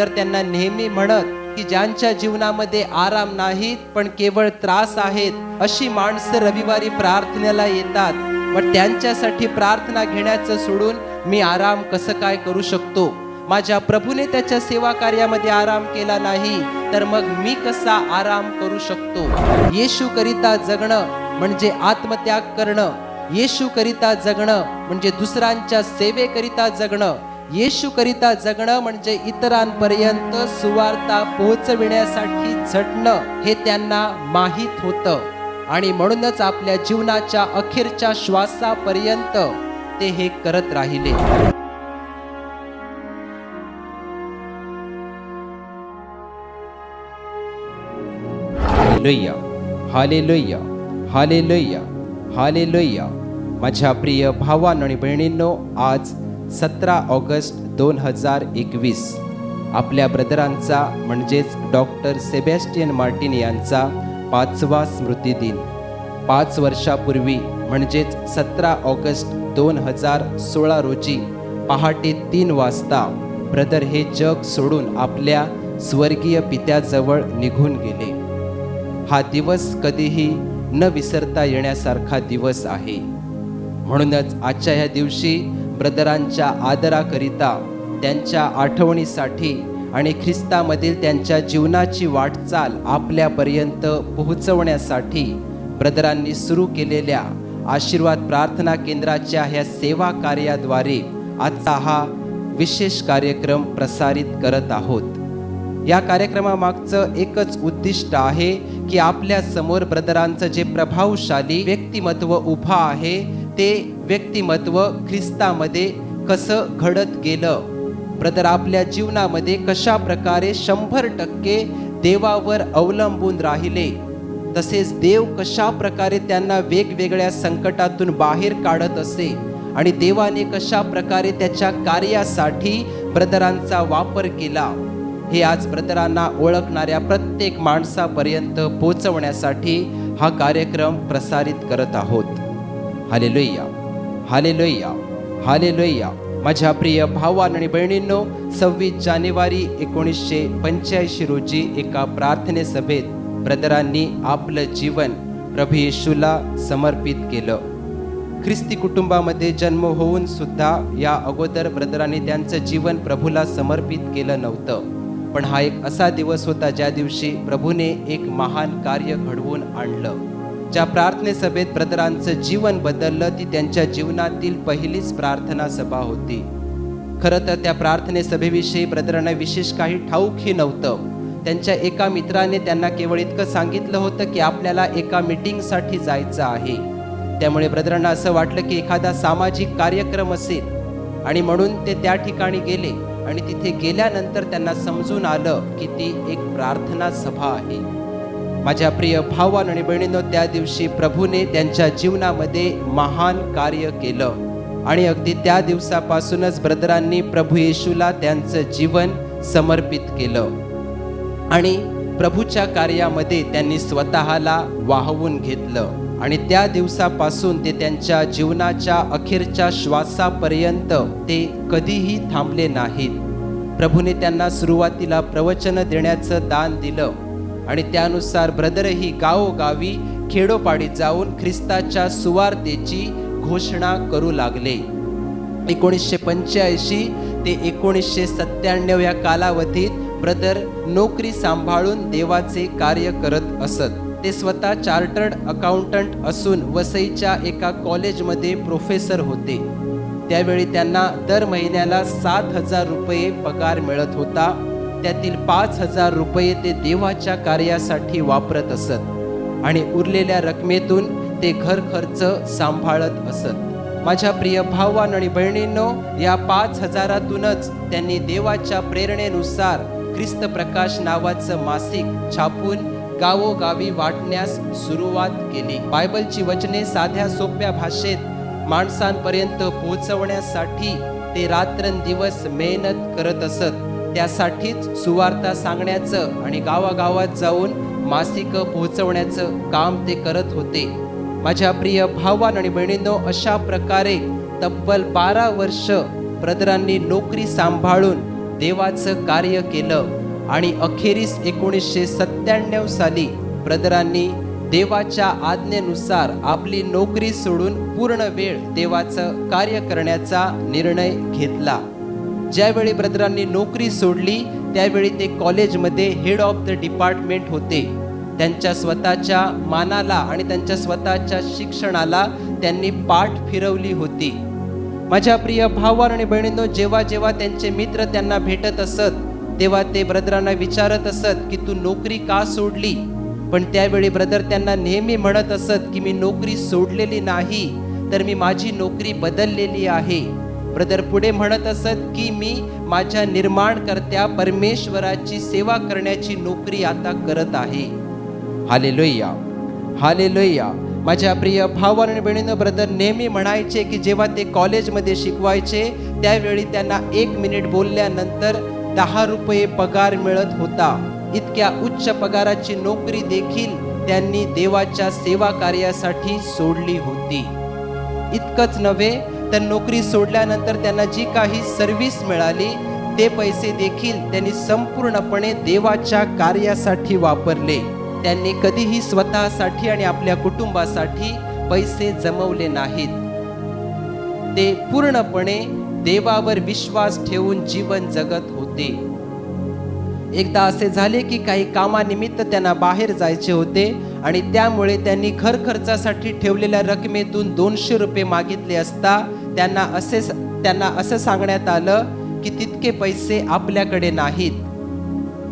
Brother त्यांना नेहमी म्हणत की ज्यांच्या जीवनामध्ये आराम नाहीत पण केवळ त्रास आहेत अशी माणसं रविवारी प्रार्थनेला येतात, मग त्यांच्यासाठी प्रार्थना घेण्याचं सोडून मी आराम कसं काय करू शकतो? माझ्या प्रभूने त्याच्या सेवा कार्यामध्ये आराम केला नाही तर मग मी कसा आराम करू शकतो? येशू करिता जगणं म्हणजे आत्मत्याग करणं, येशू करिता जगणं म्हणजे दुसऱ्यांच्या सेवेकरिता जगणं, येशू करिता जगणं म्हणजे इतरांपर्यंत सुवार्ता पोहोचविण्यासाठी झटणं हे त्यांना माहीत होतं. आणि म्हणूनच आपल्या जीवनाच्या अखेरच्या श्वासापर्यंत ते हे करत राहिले. Hallelujah, hallelujah, hallelujah, hallelujah. माझ्या प्रिय भावांनो आणि बहिणींनो, आज 17 ऑगस्ट 2021 आपल्या ब्रदरांचा म्हणजेच डॉक्टर सेबॅस्टियन मार्टिन यांचा 5वा स्मृती दिन. 5 वर्षापूर्वी म्हणजेच 17 ऑगस्ट 2016 रोजी पहाटे 3 वाजता ब्रदर हे जग सोडून आपल्या स्वर्गीय पित्याजवळ निघून गेले. हा दिवस कधीही न विसरता येण्यासारखा दिवस आहे. म्हणूनच आजच्या ह्या दिवशी ब्रदरांच्या आदराकरिता, त्यांच्या आठवणीसाठी आणि ख्रिस्तामधील त्यांच्या जीवनाची वाटचाल आपल्यापर्यंत पोहोचवण्यासाठी ब्रदरांनी सुरू केलेल्या आशीर्वाद प्रार्थना केंद्राच्या ह्या सेवा कार्याद्वारे आजचा हा विशेष कार्यक्रम प्रसारित करत आहोत. या कार्यक्रमामागचं एकच उद्दिष्ट आहे की आपल्या समोर ब्रदरांचं जे प्रभावशाली व्यक्तिमत्व उभा आहे ते व्यक्तिमत्व ख्रिस्तामध्ये कसं घडत गेलं, ब्रदर आपल्या जीवनामध्ये कशा प्रकारे 100% देवावर अवलंबून राहिले, तसेच देव कशा प्रकारे त्यांना वेगवेगळ्या संकटातून बाहेर काढत असे आणि देवाने कशा प्रकारे त्याच्या कार्यासाठी ब्रदरांचा वापर केला, हे आज ब्रदरांना ओळखणाऱ्या प्रत्येक माणसापर्यंत पोहोचवण्यासाठी हा कार्यक्रम प्रसारित करत आहोत. Hallelujah, hallelujah, hallelujah. माझ्या प्रिय भावांनो आणि बहिणींनो, 26 जानेवारी 1985 रोजी एका प्रार्थने सभेत ब्रदरांनी आपलं जीवन प्रभू येशूला समर्पित केलं. ख्रिस्ती कुटुंबामध्ये जन्म होऊन सुद्धा या अगोदर ब्रदरांनी त्यांचं जीवन प्रभूला समर्पित केलं नव्हतं. पण हा एक असा दिवस होता ज्या दिवशी प्रभूने एक महान कार्य घडवून आणलं. ज्या प्रार्थने सभेत ब्रदरांचं जीवन बदललं ती त्यांच्या जीवनातील पहिलीच प्रार्थना सभा होती. खरं तर त्या प्रार्थने सभेविषयी ब्रदरांना विशेष काही ठाऊकही नव्हतं. त्यांच्या एका मित्राने त्यांना केवळ इतकं सांगितलं होतं की आपल्याला एका मीटिंगसाठी जायचं आहे. त्यामुळे ब्रदरांना असं वाटलं की एखादा सामाजिक कार्यक्रम असेल आणि म्हणून ते त्या ठिकाणी गेले आणि तिथे गेल्यानंतर त्यांना समजून आलं की ती एक प्रार्थना सभा आहे. माझ्या प्रिय भावांनो आणि बहिणींनो, त्या दिवशी प्रभूने त्यांच्या जीवनामध्ये महान कार्य केलं आणि अगदी त्या दिवसापासूनच ब्रदरांनी प्रभू येशूला त्यांचं जीवन समर्पित केलं आणि प्रभूच्या कार्यामध्ये त्यांनी स्वतःला वाहवून घेतलं आणि त्या दिवसापासून ते त्यांच्या जीवनाच्या अखेरच्या श्वासापर्यंत ते कधीही थांबले नाहीत. प्रभूने त्यांना सुरुवातीला प्रवचन देण्याचं दान दिलं आणि त्यानुसार ब्रदरही गावोगावी खेडोपाडी जाऊन ख्रिस्ताच्या सुवार्तेची घोषणा करू लागले. 1985 ते 1997 या कालावधीत ब्रदर नोकरी सांभाळून देवाचे कार्य करत असत. ते स्वतः चार्टर्ड अकाउंटंट असून वसईच्या एका कॉलेजमध्ये प्रोफेसर होते. त्यावेळी त्यांना दर महिन्याला 7,000 रुपये पगार मिळत होता. त्यातील 5,000 रुपये ते देवाच्या कार्यासाठी वापरत असत आणि उरलेल्या रकमेतून ते घर खर्च सांभाळत असत. माझ्या प्रिय भावांनो आणि बहिणींनो, या 5,000तूनच त्यांनी देवाच्या प्रेरणेनुसार ख्रिस्त प्रकाश नावाचं मासिक छापून गावोगावी वाटण्यास सुरुवात केली. बायबलची वचने साध्या सोप्या भाषेत माणसांपर्यंत पोहोचवण्यासाठी ते रात्रंदिवस मेहनत करत असत. त्यासाठीच सुवार्ता सांगण्याचं आणि गावागावात जाऊन मासिक पोहोचवण्याचं काम ते करत होते. माझ्या प्रिय भावांनो आणि बहिणींनो, अशा प्रकारे तब्बल 12 वर्ष ब्रदरांनी नोकरी सांभाळून देवाचं कार्य केलं आणि अखेरीस 1997 साली ब्रदरांनी देवाच्या आज्ञेनुसार आपली नोकरी सोडून पूर्ण वेळ देवाचं कार्य करण्याचा निर्णय घेतला. ज्यावेळी ब्रदरांनी नोकरी सोडली त्यावेळी ते कॉलेजमध्ये हेड ऑफ द डिपार्टमेंट होते. त्यांच्या स्वतःच्या मानाला आणि त्यांच्या स्वतःच्या शिक्षणाला त्यांनी पाठ फिरवली होती. माझ्या प्रिय भावांनो आणि बहिणींनो, जेव्हा जेव्हा त्यांचे मित्र त्यांना भेटत असत तेव्हा ते ब्रदरांना विचारत असत की तू नोकरी का सोडली. पण त्यावेळी ब्रदर त्यांना नेहमी म्हणत असत की मी नोकरी सोडलेली नाही, तर मी माझी नोकरी बदललेली आहे. ब्रदर पुढे म्हणत असत की मी माझ्या निर्माणकर्त्या परमेश्वराची सेवा करण्याची नोकरी आता करत आहे. Hallelujah, hallelujah. माझ्या प्रिय भावांनो आणि बहिणींनो, ब्रदर नेहमी म्हणायचे की जेव्हा ते कॉलेजमध्ये शिकवायचे त्यावेळी त्यांना 1 मिनिट बोलल्यानंतर 10 रुपये पगार मिळत होता. इतक्या उच्च पगाराची नोकरी देखील त्यांनी देवाच्या सेवा कार्यासाठी सोडली होती. इतकंच नव्हे तर नोकरी सोडल्यानंतर त्यांना जी काही सर्व्हिस मिळाली ते पैसे देखील त्यांनी संपूर्णपणे देवाच्या कार्यासाठी वापरले. त्यांनी कधीही स्वतःसाठी आणि आपल्या कुटुंबासाठी पैसे जमवले नाहीत. ते पूर्णपणे देवावर विश्वास ठेवून जीवन जगत होते. एकदा असे झाले की काही कामानिमित्त त्यांना बाहेर जायचे होते आणि त्यामुळे त्यांनी घर खर्चासाठी ठेवलेल्या रकमेतून 200 रुपये मागितले असता त्यांना असं सांगण्यात आलं की तितके पैसे आपल्याकडे नाहीत.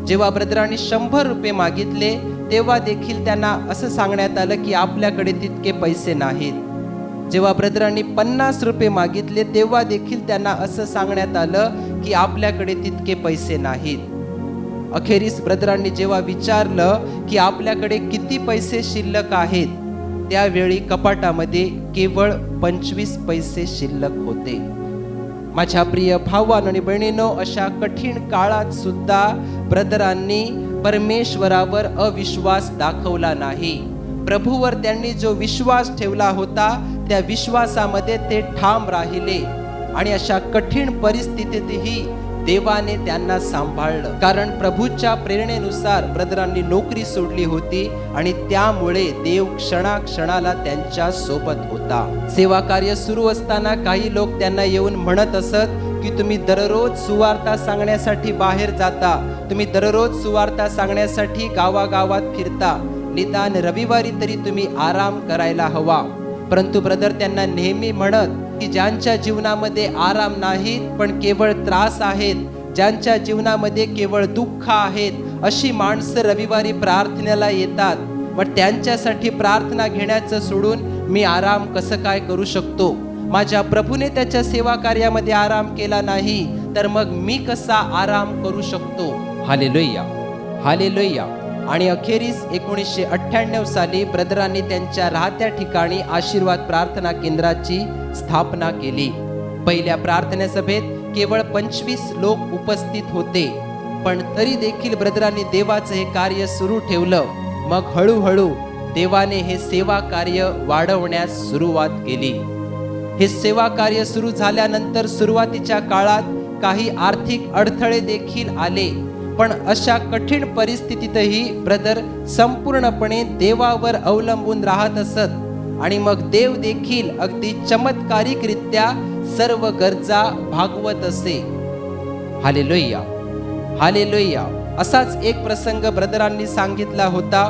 जेव्हा ब्रदरांनी 100 रुपये मागितले तेव्हा देखील त्यांना असं सांगण्यात आलं की आपल्याकडे तितके पैसे नाहीत. जेव्हा ब्रदरांनी 50 रुपये मागितले तेव्हा देखील त्यांना असं सांगण्यात आलं की आपल्याकडे तितके पैसे नाहीत. अखेरीस ब्रदरांनी जेव्हा विचारलं की आपल्याकडे किती पैसे शिल्लक आहेत, त्यावेळी कपाटामध्ये केवळ 25 पैसे शिल्लक होते. माझ्या प्रिय भावांनो आणि बहिणींनो, अशा कठीण काळात सुद्धा ब्रदरांनी परमेश्वरावर अविश्वास दाखवला नाही. प्रभूवर त्यांनी जो विश्वास ठेवला होता त्या विश्वासामध्ये ते ठाम राहिले आणि अशा कठीण परिस्थितीतही देवाने त्यांना सांभाळलं. कारण प्रभूच्या प्रेरणेनुसार ब्रदरांनी नोकरी सोडली होती आणि त्यामुळे देव क्षणाक्षणाला त्यांच्या सोबत होता. सेवा कार्य सुरू असताना काही लोक त्यांना येऊन म्हणत असत की तुम्ही दररोज सुवार्ता सांगण्यासाठी बाहेर जाता, तुम्ही दररोज सुवार्ता सांगण्यासाठी गावागावात फिरता, निदान रविवारी तरी तुम्ही आराम करायला हवा. परंतु ब्रदर त्यांना नेहमी म्हणत की ज्यांच्या जीवनामध्ये आराम नाहीत पण केवळ त्रास आहेत, ज्यांच्या जीवनामध्ये केवळ दुःख आहेत, अशी माणसं रविवारी प्रार्थनेला येतात. मग त्यांच्यासाठी प्रार्थना घेण्याचं सोडून मी आराम कसं काय करू शकतो? माझ्या प्रभूने त्याच्या सेवा कार्यामध्ये आराम केला नाही तर मग मी कसा आराम करू शकतो? Hallelujah, hallelujah. आणि अखेरीस 1998 साली ब्रदरांनी त्यांच्या राहत्या ठिकाणी आशीर्वाद प्रार्थना केंद्राची स्थापना केली. पहिल्या प्रार्थना सभेत केवळ 25 लोक उपस्थित होते, पण तरी देखील ब्रदरांनी देवाचं हे कार्य सुरू ठेवलं. मग हळूहळू देवाने हे सेवा कार्य वाढवण्यास सुरुवात केली. हे सेवा कार्य सुरू झाल्यानंतर सुरुवातीच्या काळात काही आर्थिक अडथळे देखील आले, पण अशा कठीण परिस्थितीतही ब्रदर संपूर्णपणे देवावर अवलंबून राहत असत आणि मग देव देखील अगदी चमत्कारिकरित्या सर्व गरजा भागवत असे. Hallelujah, hallelujah. असाच एक प्रसंग ब्रदरांनी सांगितला होता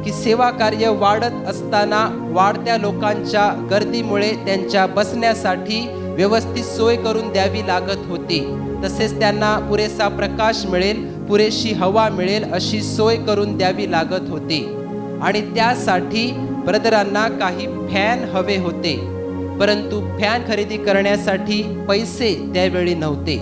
की सेवा कार्य वाढत असताना वाढत्या लोकांच्या गर्दीमुळे त्यांच्या बसण्यासाठी व्यवस्थित सोय करून द्यावी लागत होती. तसेच त्यांना पुरेसा प्रकाश मिळेल, पुरेशी हवा मिळेल अशी सोय करून द्यावी लागत होती. आणि त्यासाठी ब्रदरांना काही फॅन हवे होते, परंतु फॅन खरेदी करण्यासाठी पैसे त्यावेळी नव्हते.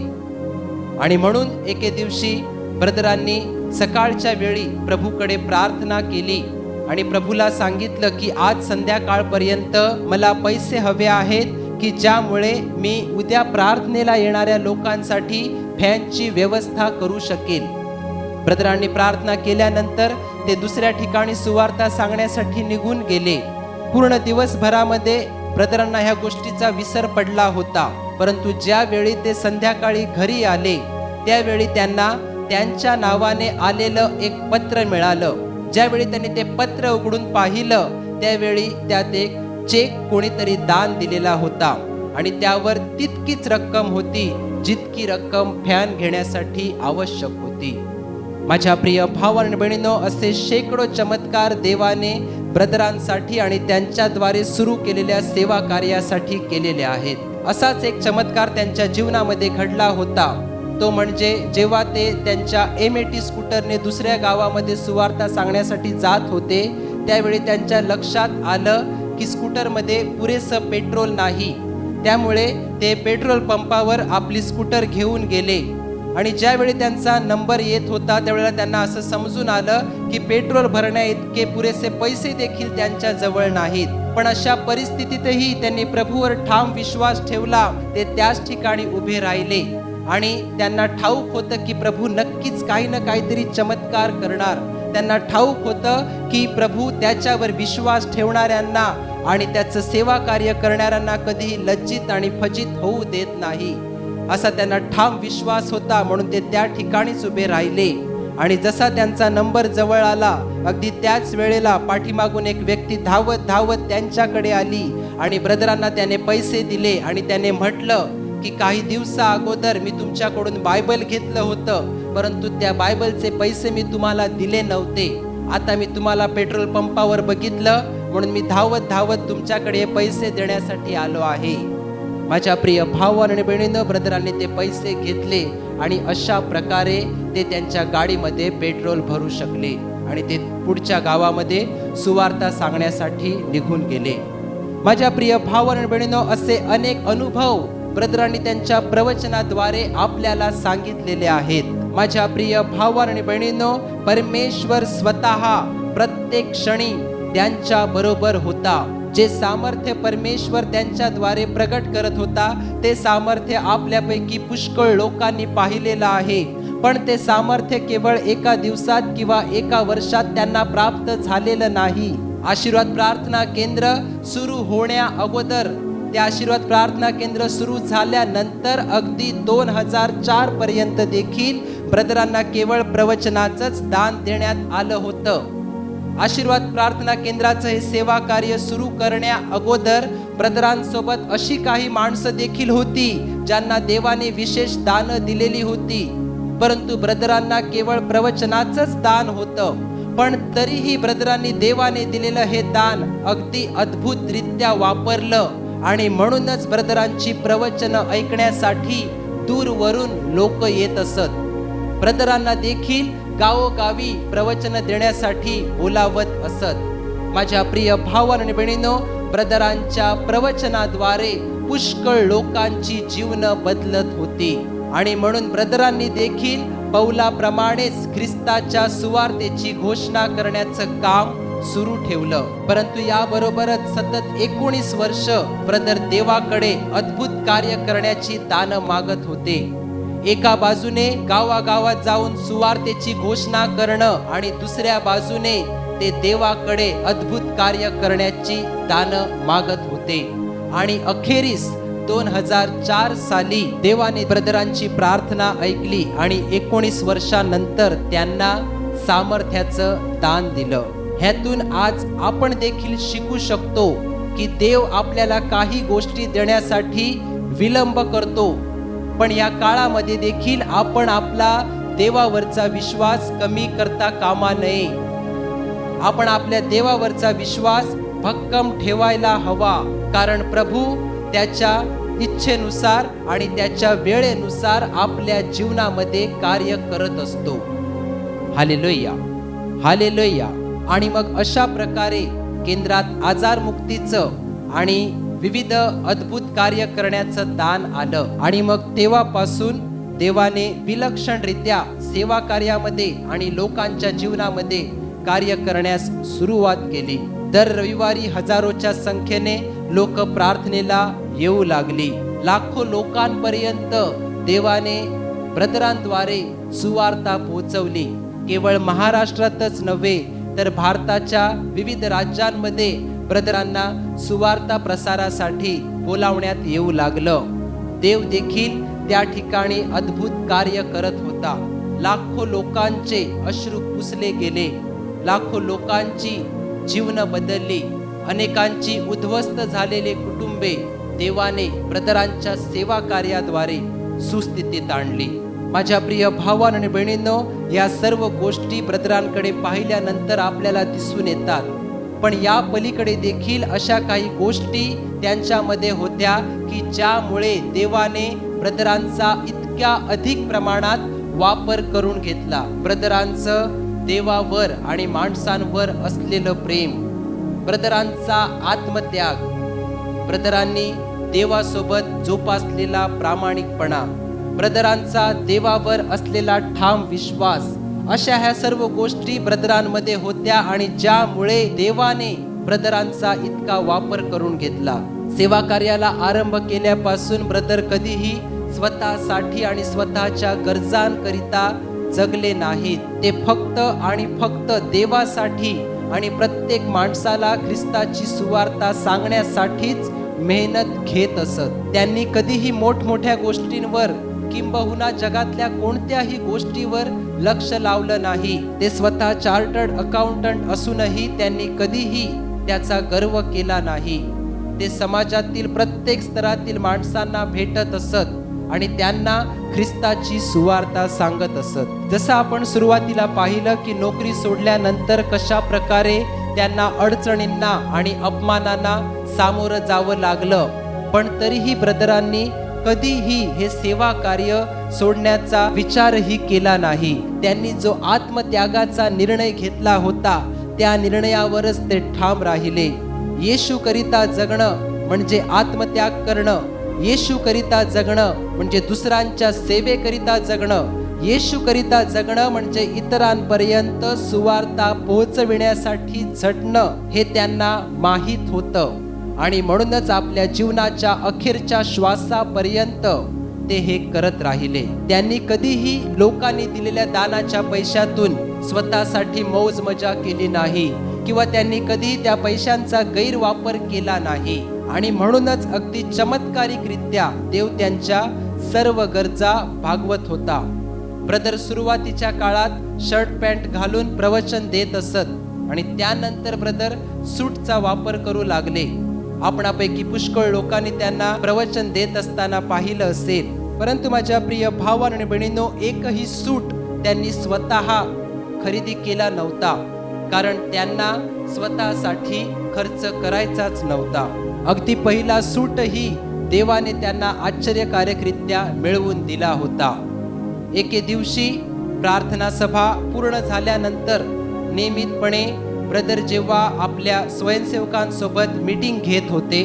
आणि म्हणून एके दिवशी ब्रदरांनी सकाळच्या वेळी प्रभूकडे प्रार्थना केली आणि प्रभूला सांगितलं की आज संध्याकाळपर्यंत मला पैसे हवे आहेत की ज्यामुळे मी उद्या प्रार्थनेला येणाऱ्या लोकांसाठी फॅनची व्यवस्था करू शकेल. ब्रदरांनी प्रार्थना केल्यानंतर ते दुसऱ्या ठिकाणी सुवार्ता सांगण्यासाठी निघून गेले. पूर्ण दिवसभरामध्ये ब्रदरांना ह्या गोष्टीचा विसर पडला होता, परंतु ज्यावेळी ते संध्याकाळी घरी आले त्यावेळी त्यांना त्यांच्या नावाने आलेलं एक पत्र मिळालं. ज्यावेळी त्यांनी ते पत्र उघडून पाहिलं त्यावेळी त्यात एक चेक कोणीतरी दान दिलेला होता आणि त्यावर तितकीच रक्कम होती जितकी रक्कम फॅन घेण्यासाठी आवश्यक होती. माझ्या प्रिय भाव आणि बहिणींनो, असे शेकडो चमत्कार देवाने ब्रदरांसाठी आणि त्यांच्याद्वारे सुरू केलेल्या सेवा कार्यासाठी केलेले आहेत. असाच एक चमत्कार त्यांच्या जीवनामध्ये घडला होता. तो म्हणजे जेव्हा ते त्यांच्या MAT स्कूटरने दुसऱ्या गावामध्ये सुवार्ता सांगण्यासाठी जात होते त्यावेळी त्यांच्या लक्षात आलं की स्कूटरमध्ये पुरेसं पेट्रोल नाही. त्यामुळे ते पेट्रोल पंपावर आपली स्कूटर घेऊन गेले आणि ज्यावेळी त्यांचा नंबर येत होता त्यावेळेला त्यांना असं समजून आलं की पेट्रोल भरण्या इतके पुरेसे पैसे देखील त्यांच्या जवळ नाहीत. पण अशा परिस्थितीतही त्यांनी प्रभूवर ठाम विश्वास ठेवला. ते त्याच ठिकाणी उभे राहिले आणि त्यांना ठाऊक होतं की प्रभू नक्कीच काही ना काहीतरी चमत्कार करणार. त्यांना ठाऊक होतं की प्रभू त्याच्यावर विश्वास ठेवणाऱ्यांना आणि त्याचं सेवा कार्य करणाऱ्यांना कधीही लज्जित आणि फजित होऊ देत नाही, असा त्यांना ठाम विश्वास होता. म्हणून ते त्या ठिकाणीच उभे राहिले आणि जसा त्यांचा नंबर जवळ आला अगदी त्याच वेळेला पाठीमागून एक व्यक्ती धावत धावत त्यांच्याकडे आली आणि ब्रदरांना त्याने पैसे दिले आणि त्याने म्हटलं की काही दिवसा अगोदर मी तुमच्याकडून बायबल घेतलं होतं, परंतु त्या बायबलचे पैसे मी तुम्हाला दिले नव्हते. आता मी तुम्हाला पेट्रोल पंपावर बघितलं म्हणून मी धावत धावत तुमच्याकडे पैसे देण्यासाठी आलो आहे. माझ्या प्रिय भाव आणि बहिणींनो, ब्रदरांनी ते पैसे घेतले आणि अशा प्रकारे ते त्यांच्या गाडीमध्ये पेट्रोल भरू शकले आणि ते पुढच्या गावामध्ये सुवार्ता सांगण्यासाठी निघून गेले. माझ्या प्रिय भाव आणि बहिणींनो, असे अनेक अनुभव ब्रदरांनी त्यांच्या प्रवचनाद्वारे आपल्याला सांगितलेले आहेत. माझ्या प्रिय भाव आणि बहिणींनो, परमेश्वर स्वतः प्रत्येक क्षणी त्यांच्या बरोबर होता. जे सामर्थ्य परमेश्वर त्यांच्याद्वारे प्रगट करत होता ते सामर्थ्य आपल्यापैकी पुष्कळ लोकांनी पाहिलेलं आहे. पण ते सामर्थ्य केवळ एका दिवसात किंवा एका वर्षात त्यांना प्राप्त झालेलं नाही. आशीर्वाद प्रार्थना केंद्र सुरू होण्या अगोदर, ते आशीर्वाद प्रार्थना केंद्र सुरू झाल्यानंतर अगदी 2004 पर्यंत देखील ब्रदरांना केवळ प्रवचनाचंच दान देण्यात आलं होतं. आशीर्वाद प्रार्थना केंद्राचं हे सेवा कार्य सुरू करण्या अगोदर ब्रदरांसोबत अशी काही माणसं देखील होती ज्यांना देवाने विशेष दानं दिलेली होती, परंतु ब्रदरांना केवळ प्रवचनाचंच दान होतं. पण तरीही ब्रदरांनी देवाने दिलेलं हे दान अगदी अद्भुतरित्या वापरलं आणि म्हणूनच ब्रदरांची प्रवचनं ऐकण्यासाठी दूरवरून लोक येत असत. ब्रदरांना देखील गावोगावी प्रवचन देण्यासाठी बोलावत असत. माझ्या प्रिय भाव आणि बहिणींनो, ब्रदरांच्या प्रवचनाद्वारे पुष्कळ लोकांची जीवनं बदलत होती आणि म्हणून ब्रदरांनी देखील पौलाप्रमाणेच ख्रिस्ताच्या सुवार्तेची घोषणा करण्याचं काम सुरू ठेवलं. परंतु याबरोबरच सतत 19 वर्ष ब्रदर देवाकडे अद्भुत कार्य करण्याची दानं मागत होते. एका बाजूने गावागावात जाऊन सुवार्तेची घोषणा करणं आणि दुसऱ्या बाजूने ते देवाकडे अद्भुत कार्य करण्याची दानं मागत होते. आणि अखेरीस 2004 साली देवाने ब्रदरांची प्रार्थना ऐकली आणि 19 वर्षानंतर त्यांना सामर्थ्याचं दान दिलं. ह्यातून आज आपण देखील शिकू शकतो की देव आपल्याला काही गोष्टी देण्यासाठी विलंब करतो, पण या काळामध्ये देखील आपण आपला देवावरचा विश्वास कमी करता कामा नये. आपण आपल्या देवावरचा विश्वास भक्कम ठेवायला हवा, कारण प्रभू त्याच्या इच्छेनुसार आणि त्याच्या वेळेनुसार आपल्या जीवनामध्ये कार्य करत असतो. Hallelujah, hallelujah. आणि मग अशा प्रकारे केंद्रात आजारमुक्तीचं आणि विविध अद्भुत कार्य करण्याचं दान आलं आणि मग तेव्हापासून देवाने विलक्षणरित्या सेवा कार्यामध्ये आणि लोकांच्या जीवनामध्ये कार्य करण्यास सुरुवात केली. दर रविवारी हजारोच्या संख्येने लोक प्रार्थनेला येऊ लागली. लाखो लोकांपर्यंत देवाने ब्रदरांद्वारे सुवार्ता पोहोचवली. केवळ महाराष्ट्रातच नव्हे तर भारताच्या विविध राज्यांमध्ये ब्रदरांना सुवार्ता प्रसारासाठी बोलावण्यात येऊ लागलं. देव देखील त्या ठिकाणी अद्भुत कार्य करत होता. लाखो लोकांचे अश्रू पुसले गेले, लाखो लोकांची जीवन बदलली, अनेकांची उद्ध्वस्त झालेले कुटुंबे देवाने ब्रदरांच्या सेवा कार्याद्वारे सुस्थितीत आणली. माझ्या प्रिय भावांनो आणि बहिणींनो, या सर्व गोष्टी ब्रदरांकडे पाहिल्यानंतर आपल्याला दिसून येतात. पण या पलीकडे देखील अशा काही गोष्टी त्यांच्यामध्ये होत्या की ज्यामुळे देवाने ब्रदरांचा इतक्या अधिक प्रमाणात वापर करून घेतला. ब्रदरांचं देवावर आणि माणसांवर असलेलं प्रेम, ब्रदरांचा आत्मत्याग, ब्रदरांनी देवासोबत जोपासलेला प्रामाणिकपणा, ब्रदरांचा देवावर असलेला ठाम विश्वास, अशा ह्या सर्व गोष्टी ब्रदरांमध्ये होत्या आणि ज्यामुळे देवाने ब्रदरांचा इतका वापर करून घेतला. सेवा कार्याला आरंभ केल्यापासून ब्रदर कधीही स्वतःसाठी आणि स्वतःच्या गरजांकरिता जगले नाहीत. ते फक्त आणि फक्त देवासाठी आणि प्रत्येक माणसाला ख्रिस्ताची सुवार्ता सांगण्यासाठीच मेहनत घेत असत. त्यांनी कधीही मोठमोठ्या गोष्टींवर किंबहुना जगातल्या कोणत्याही गोष्टीवर लक्ष लावलं नाही. ते स्वतः चार्टर्ड अकाउंटंट असूनही त्यांनी कधीही त्याचा गर्व केला नाही. ते समाजातील प्रत्येक स्तरातील माणसांना भेटत असत आणि त्यांना ख्रिस्ताची सुवार्ता सांगत असत. जसं आपण सुरुवातीला पाहिलं की नोकरी सोडल्यानंतर कशा प्रकारे त्यांना अडचणींना आणि अपमानांना सामोरं जावं लागलं, पण तरीही ब्रदरांनी कधीही हे सेवा कार्य सोडण्याचा विचारही केला नाही. त्यांनी जो आत्मत्यागाचा निर्णय घेतला होता त्या निर्णयावरच ते ठाम राहिले. येशू करिता जगणं म्हणजे आत्मत्याग करणं, येशू करिता जगणं म्हणजे दुसऱ्यांच्या सेवेकरिता जगणं, येशू करिता जगणं म्हणजे इतरांपर्यंत सुवार्ता पोहोचविण्यासाठी झटणं हे त्यांना माहीत होतं. आणि म्हणूनच आपल्या जीवनाच्या अखेरच्या श्वासापर्यंत ते हे करत राहिले. त्यांनी कधीही लोकांनी दिलेल्या दानाच्या पैशातून स्वतःसाठी मौज मजा केली नाही किंवा त्यांनी कधी त्या पैशांचा गैरवापर केला नाही. आणि म्हणूनच अगदी चमत्कारिकरित्या देव त्यांच्या सर्व गरजा भागवत होता. ब्रदर सुरुवातीच्या काळात शर्ट पॅन्ट घालून प्रवचन देत असत आणि त्यानंतर ब्रदर सूटचा वापर करू लागले. आपणापैकी पुष्कळ लोकांनी त्यांना प्रवचन देत असताना पाहिलं असेल. परंतु माझ्या प्रिय भावांनो आणि बहिणींनो, एकही सूट त्यांनी स्वतः खरेदी केला नव्हता, कारण त्यांना स्वतःसाठी खर्च करायचाच नव्हता. अगदी पहिला सूटही देवाने त्यांना आश्चर्यकारकरित्या मिळवून दिला होता. एके दिवशी प्रार्थना सभा पूर्ण झाल्यानंतर नियमितपणे ब्रदर जेव्हा आपल्या स्वयंसेवकांसोबत मीटिंग घेत होते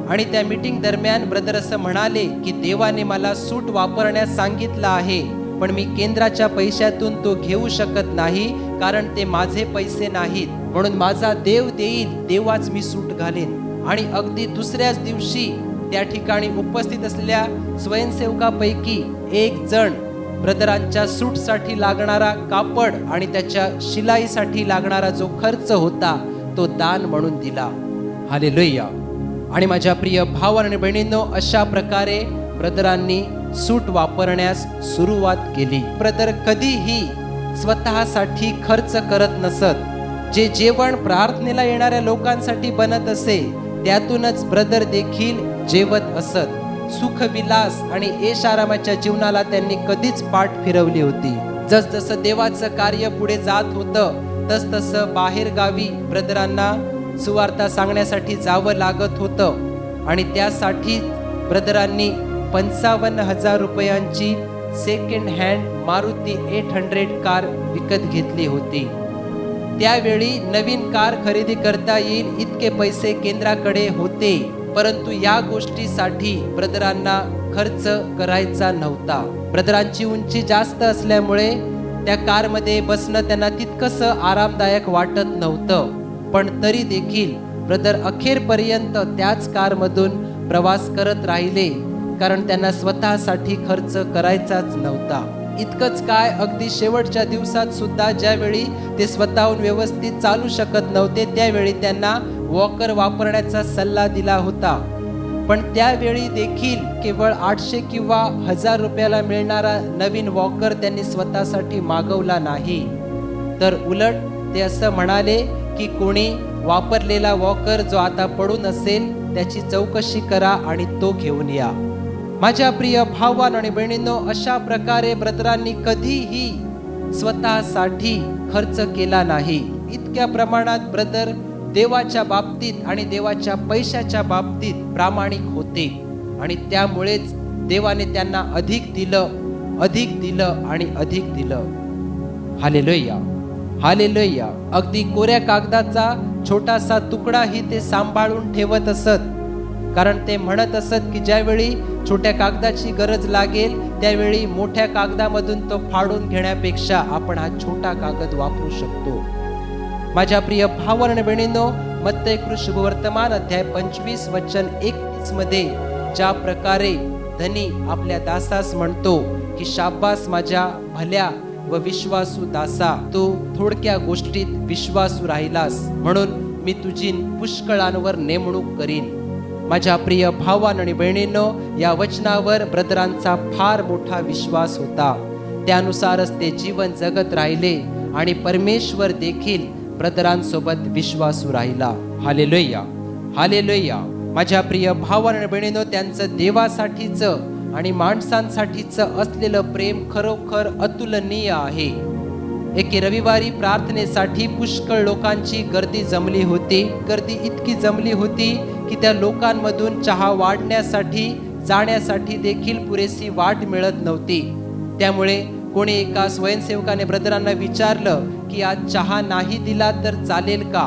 आणि त्या मीटिंग दरम्यान ब्रदर असं म्हणाले की देवाने मला सूट वापरण्यास सांगितलं आहे, पण मी केंद्राच्या पैशातून तो घेऊ शकत नाही, कारण ते माझे पैसे नाहीत. म्हणून माझा देव देईल तेव्हाच मी सूट घालेन. आणि अगदी दुसऱ्याच दिवशी त्या ठिकाणी उपस्थित असलेल्या स्वयंसेवकापैकी एक जण ब्रदरांच्या सूटसाठी लागणारा कापड आणि त्याच्या शिलाईसाठी लागणारा जो खर्च होता तो दान म्हणून दिला. हालेलुया. आणि माझ्या प्रिय भावांनो आणि बहिणींनो, अशा प्रकारे ब्रदरांनी सूट वापरण्यास सुरुवात केली. ब्रदर कधीही स्वतःसाठी खर्च करत नसत. जे जेवण प्रार्थनेला येणाऱ्या लोकांसाठी बनत असे त्यातूनच ब्रदर देखील जेवत असत. सुखविलास आणि ऐशारामाच्या जीवनाला त्यांनी कधीच पाठ फिरवली होती. जसजसं देवाचं कार्य पुढे जात होतं तसतसं बाहेर गावी ब्रदरांना सुवार्ता सांगण्यासाठी जावं लागत होतं आणि त्यासाठी ब्रदरांनी 55,000 रुपयांची सेकंड हँड मारुती 800 कार विकत घेतली होती. त्यावेळी नवीन कार खरेदी करता येईल इतके पैसे केंद्राकडे होते, परंतु या गोष्टीसाठी ब्रदरांना खर्च करायचा नव्हता. ब्रदरांची उंची जास्त असल्यामुळे त्या कारमध्ये बसणं त्यांना तितकंसं आरामदायक वाटत नव्हतं, पण तरी देखील ब्रदर अखेरपर्यंत त्याच कारमधून प्रवास करत राहिले, कारण त्यांना स्वतःसाठी खर्च करायचाच नव्हता. इतकंच काय, अगदी शेवटच्या दिवसात सुद्धा ज्यावेळी ते स्वतःहून व्यवस्थित चालू शकत नव्हते त्यावेळी त्यांना वॉकर वापरण्याचा सल्ला दिला होता. पण त्यावेळी देखील केवळ 800 किंवा 1000 रुपयाला मिळणारा नवीन वॉकर त्यांनी स्वतःसाठी मागवला नाही, तर उलट ते असं म्हणाले की कोणी वापरलेला वॉकर जो आता पडून असेल त्याची चौकशी करा आणि तो घेऊन या. माझ्या प्रिय भावांनो आणि बहिणींनो, अशा प्रकारे ब्रदरांनी कधीही स्वतःसाठी खर्च केला नाही. इतक्या प्रमाणात ब्रदर देवाच्या बाबतीत आणि देवाच्या पैशाच्या बाबतीत प्रामाणिक होते आणि त्यामुळेच देवाने त्यांना अधिक दिलं आणि अधिक दिलं. Hallelujah, hallelujah. अगदी कोऱ्या कागदाचा छोटासा तुकडाही ते सांभाळून ठेवत असत, कारण ते म्हणत असत की ज्यावेळी छोट्या कागदाची गरज लागेल त्यावेळी मोठ्या कागदामधून तो फाडून घेण्यापेक्षा आपण हा छोटा कागद वापरू शकतो. माझ्या प्रिय भावांनो आणि बहिणींनो, मत्तई शुभवर्तमान अध्याय 25 वचन 21 मध्ये ज्या प्रकारे धनी आपल्या दासास म्हणतो की शाबास माझ्या भल्या व विश्वासू दासा, तू थोडक्या गोष्टीत विश्वासू राहिलास म्हणून मी तुझी पुष्कळांवर नेमणूक करीन. माझ्या प्रिय भावांनो आणि बहिणींनो, या वचनावर ब्रदरांचा फार मोठा विश्वास होता. त्यानुसारच ते जीवन जगत राहिले आणि परमेश्वर देखील ब्रदरांसोबत विश्वासू राहिला. Hallelujah, hallelujah. माझ्या प्रिय भावांनो आणि बहिणींनो, त्यांचं देवासाठीचं आणि माणसांसाठीचं असलेलं प्रेम खरोखर अतुलनीय आहे. एके रविवारी प्रार्थनेसाठी पुष्कळ लोकांची गर्दी जमली होती. गर्दी इतकी जमली होती की त्या लोकांमधून चहा वाढण्यासाठी जाण्यासाठी देखील पुरेशी वाट मिळत नव्हती. त्यामुळे कोणी एका स्वयंसेवकाने ब्रदरांना विचारलं की आज चहा नाही दिला तर चालेल का?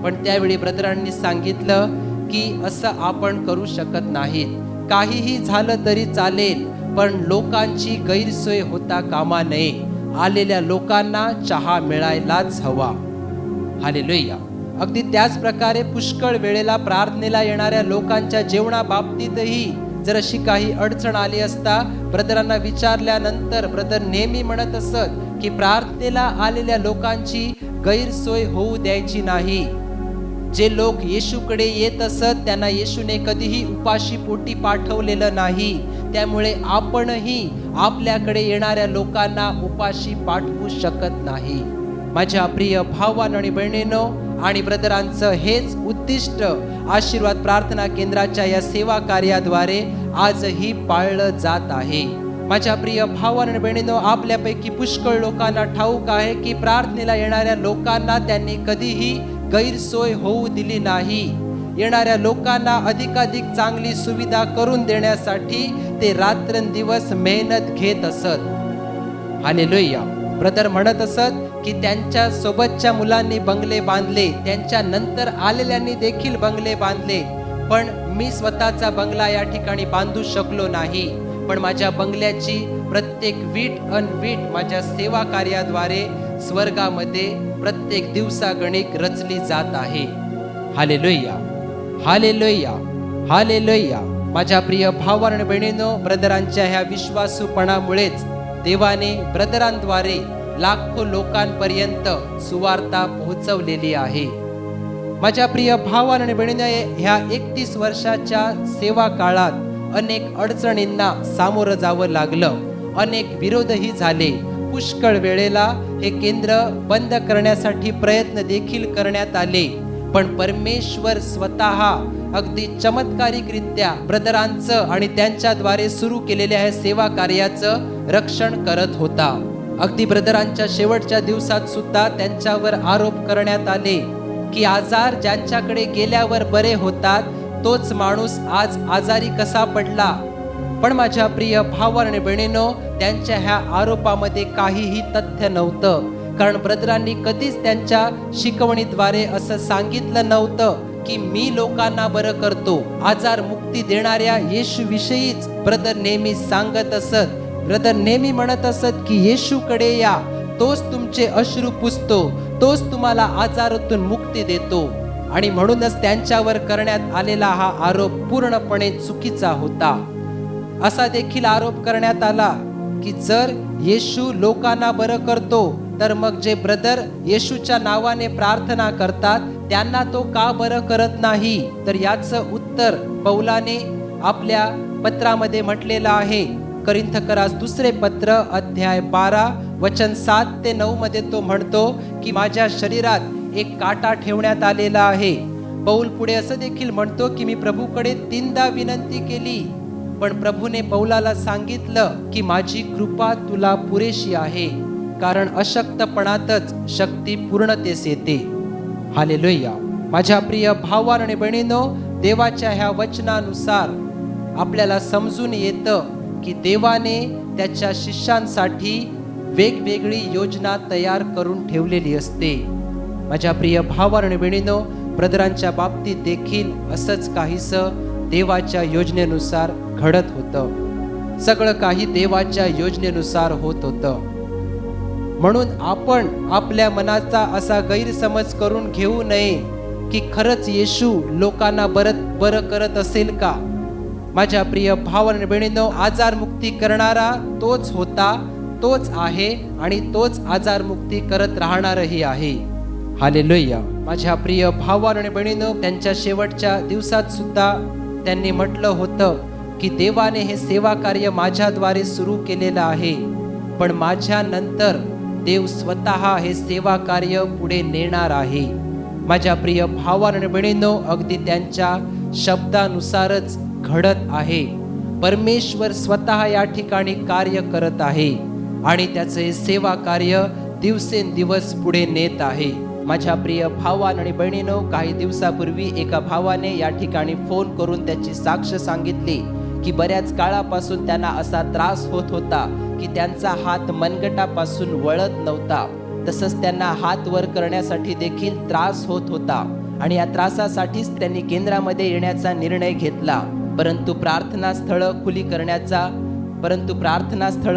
पण त्यावेळी ब्रदरांनी सांगितलं की असं आपण करू शकत नाहीत. काहीही झालं तरी चालेल, पण लोकांची गैरसोय होता कामा नये. आलेल्या लोकांना चहा मिळायलाच हवा. हालेलुया. अगदी त्याच प्रकारे पुष्कळ वेळेला प्रार्थनेला येणाऱ्या लोकांच्या जेवणाबाबतीतही जर अशी काही अडचण आली असता, ब्रदरांना विचारल्यानंतर ब्रदर नेहमी म्हणत असत की प्रार्थनेला आलेल्या लोकांची गैरसोय होऊ द्यायची नाही. जे लोक येशूकडे येत असत त्यांना येशूने कधीही उपाशी पोटी पाठवलेलं नाही. त्यामुळे आपणही आपल्याकडे येणाऱ्या लोकांना उपाशी पाठवू शकत नाही. माझ्या प्रिय भावांनो आणि बहिणींनो, आणि ब्रदरांचं हेच उद्दिष्ट आशीर्वाद प्रार्थना केंद्राच्या या सेवा कार्याद्वारे आजही पाळलं जात आहे. माझ्या प्रिय भावांनो आणि बहिणींनो, आपल्यापैकी पुष्कळ लोकांना ठाऊक आहे की प्रार्थनेला येणाऱ्या लोकांना त्यांनी कधीही गैरसोय होऊ दिली नाही. येणाऱ्या लोकांना अधिकाधिक चांगली सुविधा करून देण्यासाठी ते रात्रंदिवस मेहनत घेत असत. हालेलुया. ब्रदर म्हणत असत की त्यांच्या सोबतच्या मुलांनी बंगले बांधले, त्यांच्या नंतर आलेल्यांनी देखील बंगले बांधले, पण मी स्वतःचा बंगला या ठिकाणी बांधू शकलो नाही. पण माझ्या बंगल्याची प्रत्येक वीट अनवीट माझ्या सेवा कार्याद्वारे स्वर्गामध्ये प्रत्येक दिवसागणिक रचली जात आहे. Hallelujah, hallelujah, hallelujah. माझ्या प्रिय भावांनो आणि बहिणींनो, ब्रदरांच्या ह्या विश्वासूपणामुळेच देवाने ब्रदरांद्वारे लाखो लोकांपर्यंत सुवार्ता पोहोचवलेली आहे. माझ्या प्रिय भावांनो आणि बहिणींनो, ह्या 31 वर्षाच्या सेवा काळात अनेक अडचणींना सामोरं जावं लागलं, अनेक विरोधही झाले. पुष्कळ वेळेला हे केंद्र बंद करण्यासाठी प्रयत्न देखील करण्यात आले, पण परमेश्वर स्वतः अगदी चमत्कारिकरित्या ब्रदरांचं आणि त्यांच्याद्वारे सुरू केलेल्या ह्या सेवा कार्याचं रक्षण करत होता. अगदी ब्रदरांच्या शेवटच्या दिवसात सुद्धा त्यांच्यावर आरोप करण्यात आले की आजार ज्यांच्याकडे गेल्यावर बरे होतात तोच माणूस आज आजारी कसा पडला. पण माझ्या प्रिय भावांनो आणि बहिणींनो, त्यांच्या ह्या आरोपामध्ये काहीही तथ्य नव्हतं, कारण ब्रदरांनी कधीच त्यांच्या शिकवणीद्वारे असं सांगितलं नव्हतं की मी लोकांना बरं करतो. आजार मुक्ती देणाऱ्या येशू विषयीच ब्रदर नेहमी सांगत असत. ब्रदर नेहमी म्हणत असत की येशूकडे या, तोच तुमचे अश्रू पुसतो, तोच तुम्हाला आजारातून मुक्ती देतो. आणि म्हणूनच त्यांच्यावर करण्यात आलेला हा आरोप पूर्णपणे चुकीचा होता. असा देखील आरोप करण्यात आला की जर येशू लोकांना बरं करतो तर मग जे ब्रदर येशूच्या नावाने प्रार्थना करतात त्यांना तो का बरं करत नाही. तर याचं उत्तर नंतर पौलाने आपल्या पत्रामध्ये म्हटलेलं आहे, करिंथकरास दुसरे पत्र अध्याय 12 वचन 7 ते 9 मध्ये तो म्हणतो की माझ्या शरीरात एक काटा ठेवण्यात आलेला आहे. पौल पुढे असं देखील म्हणतो की मी प्रभूकडे 3दा विनंती केली, पण प्रभूने पौलाला सांगितलं की माझी कृपा तुला पुरेशी आहे, कारण अशक्तपणातच शक्ती पूर्णतेस येते. हालेलुया. माझ्या प्रिय भावांनो आणि बहिणींनो, देवाच्या ह्या वचनानुसार आपल्याला समजून येतं की देवाने त्याच्या शिष्यांसाठी वेगवेगळी योजना तयार करून ठेवलेली असते. माझ्या प्रिय भावांनो आणि बहिणींनो, ब्रदरांच्या बाबतीत देखील असंच काहीसं देवाच्या योजनेनुसार घडत होतं. सगळं काही देवाच्या योजनेनुसार होत होतं. म्हणून आपण आपल्या मनाचा असा गैरसमज करून घेऊ नये की खरंच येशू लोकांना बरं करत असेल का. माझ्या प्रिय भावांनो आणि बहिणींनो, आजारमुक्ती करणारा तोच होता, तोच आहे आणि तोच आजारमुक्ती करत राहणारही आहे. हालेलुया. माझ्या प्रिय भावांनो आणि बहिणींनो, त्यांच्या शेवटच्या दिवसात सुद्धा त्यांनी म्हटलं होतं की देवाने हे सेवा कार्य माझ्याद्वारे सुरू केलेलं आहे, पण माझ्या नंतर देव स्वतः हे सेवा कार्य पुढे नेणार आहे. माझ्या प्रिय भावांनो आणि बहिणींनो, अगदी त्यांच्या शब्दानुसारच घडत आहे. परमेश्वर स्वतः या ठिकाणी कार्य करत आहे आणि त्याचे हे सेवा कार्य दिवसेंदिवस पुढे नेत आहे. माझ्या प्रिय भावांनो आणि बहिणींनो, काही दिवसापूर्वी एका भावाने या ठिकाणी फोन करून त्याची साक्ष सांगितली की बऱ्याच काळापासून त्यांना असा त्रास होत होता की त्यांचा हात मनगटापासून वळत नव्हता. तसंच त्यांना हात वर करण्यासाठी देखील त्रास होत होता आणि या त्रासासाठीच त्यांनी केंद्रामध्ये येण्याचा निर्णय घेतला. परंतु प्रार्थना स्थळ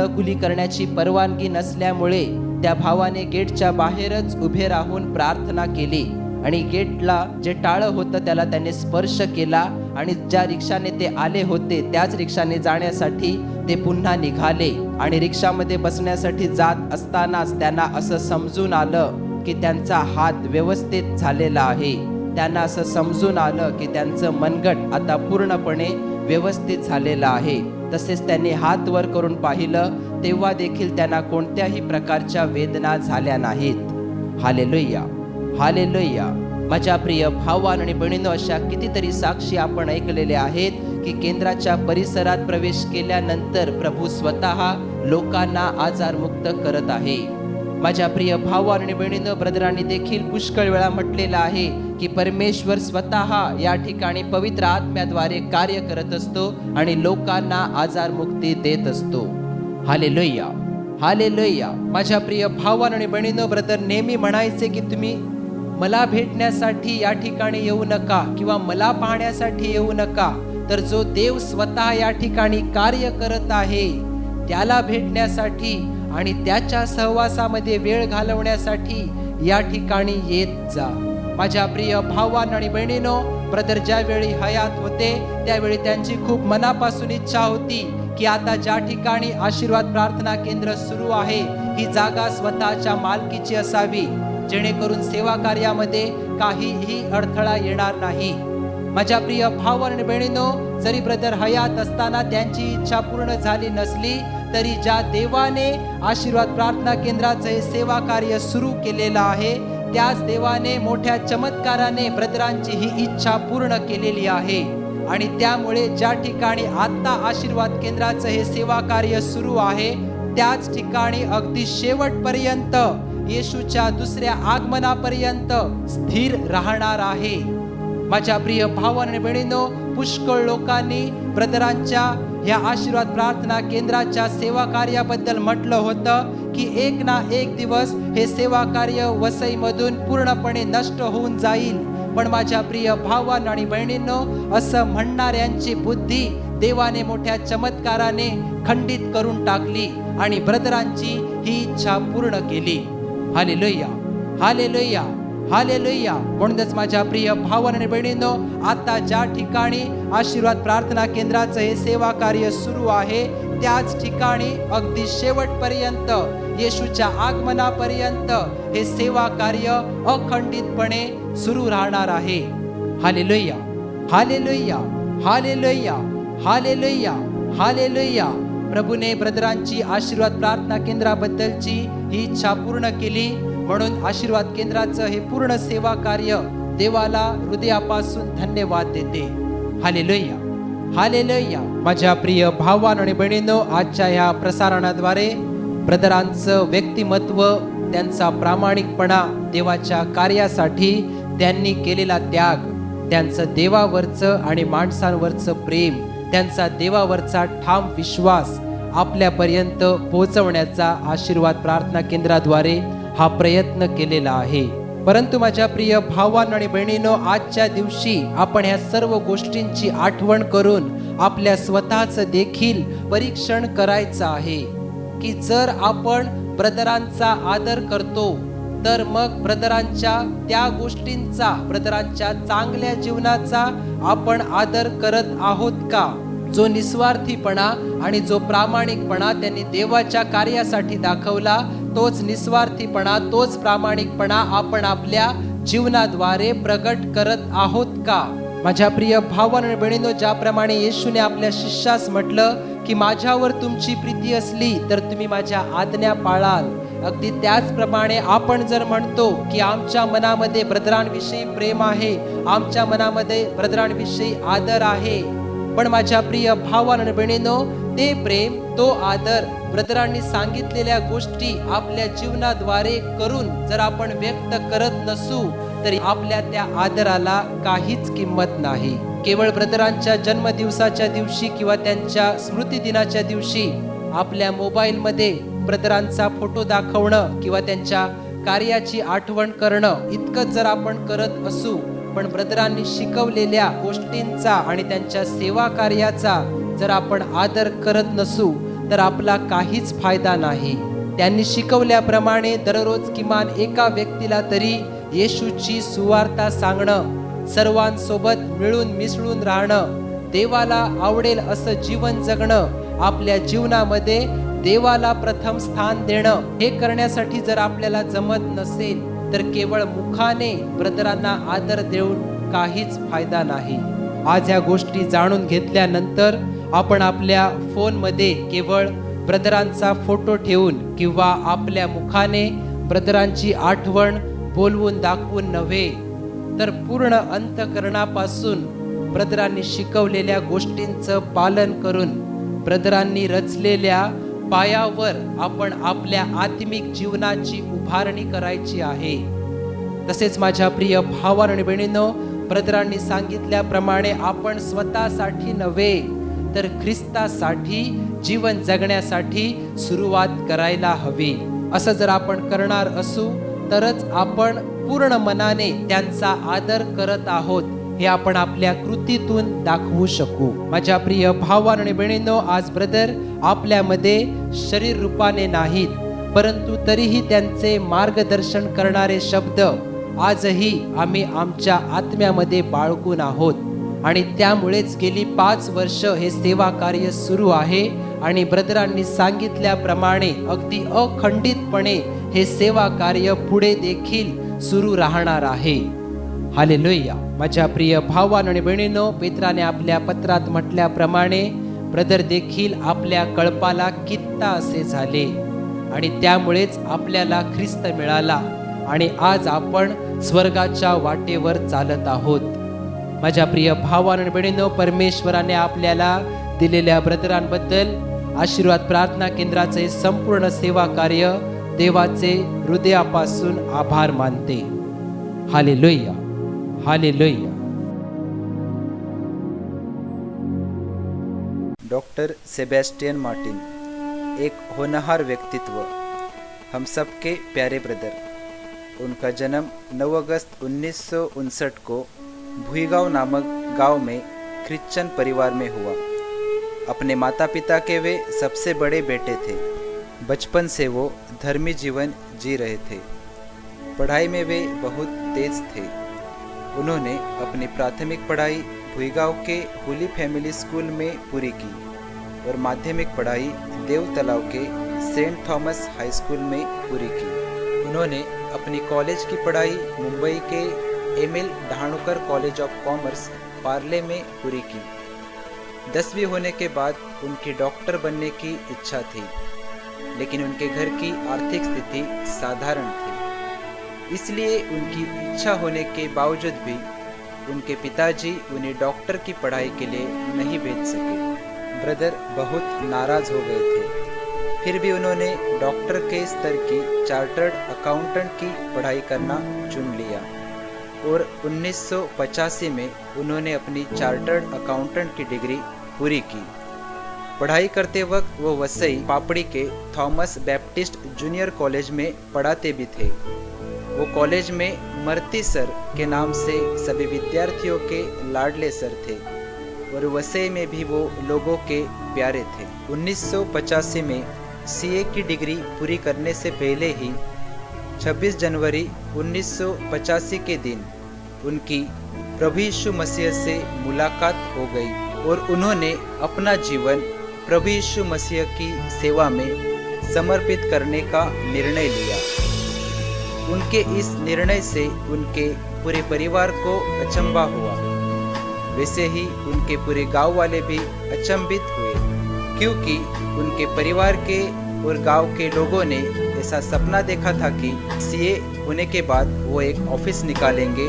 खुली करण्याची परवानगी नसल्यामुळे त्या भावाने गेटच्या बाहेरच उभे राहून प्रार्थना केली आणि गेटला जे टाळं होतं त्याला त्याने स्पर्श केला आणि ज्या रिक्षाने ते आले होते त्याच रिक्षाने जाण्यासाठी ते पुन्हा निघाले आणि रिक्षामध्ये बसण्यासाठी जात असतानाच त्यांना असं समजून आलं की त्यांचा हात व्यवस्थित झालेला आहे. त्यांना असं समजून आलं की त्यांचं मनगट आता पूर्णपणे व्यवस्थित झालेलं आहे. तसेच त्यांनी हात वर करून पाहिलं तेव्हा देखील त्यांना कोणत्याही प्रकारच्या वेदना झाल्या नाहीत. हालेलुया. हालेलुया. माझ्या प्रिय भावांनो आणि बहिणींनो, अशा कितीतरी साक्षी आपण ऐकलेल्या आहेत की केंद्राच्या परिसरात प्रवेश केल्यानंतर प्रभू स्वतः लोकांना आजारमुक्त करत आहे. माझ्या प्रिय भावांनो आणि बहिणींनो, ब्रदरांनी देखील पुष्कळ वेळा म्हटलेलं आहे की परमेश्वर स्वतः या ठिकाणी पवित्र आत्म्याद्वारे कार्य करत असतो आणि लोकांना आजारमुक्ती देत असतो. हालेलुया. हालेलुया. माझ्या प्रिय भावांनो आणि बहिणींनो, ब्रदर नेहमी म्हणायचे की तुम्ही मला भेटण्यासाठी या ठिकाणी येऊ नका किंवा मला पाहण्यासाठी येऊ नका, तर जो देव स्वतः या ठिकाणी कार्य करत आहे त्याला भेटण्यासाठी आणि त्याच्या सहवासामध्ये वेळ घालवण्यासाठी या ठिकाणी येत जा. माझ्या प्रिय भावांनो आणि बहिणींनो, ब्रदर ज्यावेळी हयात होते त्यावेळी त्यांची खूप मनापासून इच्छा होती की आता ज्या ठिकाणी आशीर्वाद प्रार्थना केंद्र सुरू आहे ही जागा स्वतःच्या मालकीची असावी, जेणेकरून सेवा कार्यामध्ये काहीही अडथळा येणार नाही. माझ्या प्रिय भावांनो आणि बहिणींनो, जरी ब्रदर हयात असताना त्यांची इच्छा पूर्ण झाली नसली तरी ज्या देवाने आशीर्वाद प्रार्थना केंद्राचे सेवा कार्य सुरू केलेलं आहे त्याच देवाने मोठ्या चमत्काराने ब्रदरांची ही इच्छा पूर्ण केलेली आहे. आणि त्यामुळे ज्या ठिकाणी आता आशीर्वाद केंद्राचं हे सेवा कार्य सुरू आहे त्याच ठिकाणी अगदी शेवटपर्यंत येशूच्या दुसऱ्या आगमनापर्यंत स्थिर राहणार आहे. माझ्या प्रिय भावांनो आणि बहिणींनो, पुष्कळ लोकांनी ब्रदरांच्या या आशीर्वाद प्रार्थना केंद्राच्या सेवा कार्याबद्दल म्हटलं होतं की एक ना एक दिवस हे सेवा कार्य वसईमधून पूर्णपणे नष्ट होऊन जाईल. पण माझ्या प्रिय भावांनो आणि बहिणींनो, असं म्हणणाऱ्यांची बुद्धी देवाने मोठ्या चमत्काराने खंडित करून टाकली आणि ब्रदरांची ही इच्छा पूर्ण केली. हालेलुया. हालेलुया. हालेलुया. म्हणूनच माझ्या प्रिय भावांनो आणि बहिणींनो, आता ज्या ठिकाणी आशीर्वाद प्रार्थना केंद्राचं हे सेवा कार्य सुरू आहे त्याच ठिकाणी अगदी शेवटपर्यंत येशूच्या आगमनापर्यंत हे सेवा कार्य अखंडितपणे सुरू राहणार आहे. Hallelujah. Hallelujah, hallelujah, hallelujah, hallelujah. प्रभूने ब्रदरांची आशीर्वाद प्रार्थना केंद्राबद्दलची ही इच्छा पूर्ण केली, म्हणून आशीर्वाद केंद्राचं हे पूर्ण सेवा कार्य देवाला हृदयापासून धन्यवाद देते. Hallelujah, hallelujah. माझ्या प्रिय भावांनो आणि बहिणींनो, आजच्या ह्या प्रसारणाद्वारे ब्रदरांचं व्यक्तिमत्व, त्यांचा प्रामाणिकपणा, देवाच्या कार्यासाठी त्यांनी केलेला त्याग, त्यांचं देवावरचं आणि माणसांवरचं प्रेम, त्यांचा देवावरचा ठाम विश्वास आपल्यापर्यंत पोहोचवण्याचा आशीर्वाद प्रार्थना केंद्राद्वारे हा प्रयत्न केलेला आहे. परंतु माझ्या प्रिय भावांनो आणि बहिणींनो, आजच्या दिवशी आपण ह्या सर्व गोष्टींची आठवण करून आपल्या स्वतःचं देखील परीक्षण करायचं आहे की जर आपण ब्रदरांचा आदर करतो तर मग ब्रदरांच्या त्या गोष्टींचा, ब्रदरांच्या चांगल्या जीवनाचा आपण आदर करत आहोत का? जो निस्वार्थीपणा आणि जो प्रामाणिकपणा त्यांनी देवाच्या कार्यासाठी दाखवला, तोच निस्वार्थीपणा, तोच प्रामाणिकपणा आपण आपल्या जीवनाद्वारे प्रगट करत आहोत का? माझ्या प्रिय भावांनो आणि बहिणींनो, ज्याप्रमाणे येशूने आपल्या शिष्यास म्हटलं की माझ्यावर तुमची प्रीती असली तर तुम्ही माझ्या आज्ञा पाळाल, अगदी त्याचप्रमाणे आपण जर म्हणतो की आमच्या मनामध्ये ब्रदरांविषयी प्रेम आहे, आमच्या मनामध्ये ब्रदरांविषयी आदर आहे, पण माझ्या प्रिय भावांनो आणि बहिणींनो, ते प्रेम, तो आदर ब्रदरांनी सांगितलेल्या गोष्टी आपल्या जीवनाद्वारे करून जर आपण व्यक्त करत नसू तरी आपल्या त्या आदराला काहीच किंमत नाही. केवळ ब्रदरांच्या जन्मदिवसाच्या दिवशी किंवा त्यांच्या स्मृती दिनाच्या दिवशी आपल्या मोबाईलमध्ये ब्रदरांचा फोटो दाखवणं किंवा त्यांच्या कार्याची आठवण करणं इतकंच जर आपण करत असू, पण ब्रदरांनी शिकवलेल्या गोष्टींचा आणि त्यांच्या सेवा कार्याचा जर आपण आदर करत नसू तर आपला काहीच फायदा नाही. त्यांनी शिकवल्याप्रमाणे दररोज किमान एका व्यक्तीला तरी येशूची सुवार्ता सांगणं, सर्वांसोबत मिळून मिसळून राहणं, देवाला आवडेल असं जीवन जगणं, आपल्या जीवनामध्ये देवाला प्रथम स्थान देणं, हे करण्यासाठी जर आपल्याला जमत नसेल तर केवळ मुखाने ब्रदरांना आदर देऊन काहीच फायदा नाही. आज ह्या गोष्टी जाणून घेतल्यानंतर आपण आपल्या फोनमध्ये केवळ ब्रदरांचा फोटो ठेवून किंवा आपल्या मुखाने ब्रदरांची आठवण बोलवून दाखवून नव्हे, तर पूर्ण अंतःकरणापासून ब्रदरांनी शिकवलेल्या गोष्टींचं पालन करून ब्रदरांनी रचलेल्या पायावर आपण आपल्या आत्मिक जीवनाची उभारणी करायची आहे. तसेच माझ्या प्रिय भावांनो आणि बहिणींनो, ब्रदरांनी सांगितल्याप्रमाणे आपण स्वतःसाठी नव्हे तर ख्रिस्तासाठी जीवन जगण्यासाठी सुरुवात करायला हवी. असं जर आपण करणार असू तरच आपण पूर्ण मनाने त्यांचा आदर करत आहोत हे आपण आपल्या कृतीतून दाखवू शकू. माझ्या प्रिय भावांनो आणि बहिणींनो, आज ब्रदर आपल्यामध्ये शरीर रूपाने नाहीत, परंतु तरीही त्यांचे मार्गदर्शन करणारे शब्द आजही आम्ही आमच्या आत्म्यामध्ये बाळगून आहोत. आणि त्यामुळेच गेली 5 वर्ष हे सेवा कार्य सुरू आहे आणि ब्रदरांनी सांगितल्याप्रमाणे अगदी अखंडितपणे हे सेवा कार्य पुढे देखील सुरू राहणार आहे. हालेलुया. माझ्या प्रिय भावांनो आणि बहिणींनो, पेत्राने आपल्या पत्रात म्हटल्याप्रमाणे ब्रदर देखील आपल्या कळपाला कित्ता असे झाले आणि त्यामुळेच आपल्याला ख्रिस्त मिळाला आणि आज आपण स्वर्गाच्या वाटेवर चालत आहोत. माझ्या प्रिय भावांनो आणि बहिणींनो, परमेश्वराने आपल्याला दिलेल्या ब्रदरांबद्दल आशीर्वाद प्रार्थना केंद्राचे संपूर्ण सेवा कार्य देवाचे हृदयापासून आभार मानते. Hallelujah, hallelujah. Doctor Sebastian Martin, एक होनहार व्यक्तित्व, हम सबके प्यारे ब्रदर. उनका जन्म 9 अगस्त 1959 को भुईगांव नामक गांव में क्रिश्चियन परिवार में हुआ. अपने माता पिता के वे सबसे बड़े बेटे थे. बचपन से वो धर्मी जीवन जी रहे थे. पढ़ाई में वे बहुत तेज थे. उन्होंने अपनी प्राथमिक पढ़ाई भुईगांव के होली फैमिली स्कूल में पूरी की और माध्यमिक पढ़ाई देव तालाब के सेंट थॉमस हाई स्कूल में पूरी की. उन्होंने अपनी कॉलेज की पढ़ाई मुंबई के M L Dahanukar college of commerce Parle में पूरी की। 10वीं होने के बाद उनकी डॉक्टर बनने की इच्छा थी, लेकिन उनके घर की आर्थिक स्थिति साधारण थी। इसलिए उनकी इच्छा होने के बावजूद भी उनके पिताजी उन्हें डॉक्टर की पढ़ाई के लिए नहीं भेज सके। ब्रदर बहुत नाराज हो गए थे। फिर भी उन्होंने डॉक्टर के स्तर की चार्टर्ड अकाउंटेंट की पढ़ाई करना चुन लिया और 1985 में उन्होंने अपनी चार्टर्ड अकाउंटेंट की डिग्री पूरी की। पढ़ाई करते वक्त वो वसई पापड़ी के थॉमस बैप्टिस्ट जूनियर कॉलेज में पढ़ाते भी थे। वो कॉलेज में मर्ती सर के नाम से सभी विद्यार्थियों के लाडले सर थे और वसई में भी वो लोगों के प्यारे थे। 1985 में सीए की डिग्री पूरी करने से पहले ही 26 जनवरी 1985 के दिन उनकी प्रभु यीशु मसीह से मुलाकात हो गई और उन्होंने अपना जीवन प्रभु यीशु मसीह की सेवा में समर्पित करने का निर्णय लिया। उनके इस निर्णय से उनके पूरे परिवार को अचंभा हुआ। वैसे ही उनके पूरे गांव वाले भी अचंभित हुए, क्योंकि उनके परिवार के और गांव के लोगों ने ऐसा सपना देखा था कि सीए होने के बाद वो एक ऑफिस निकालेंगे,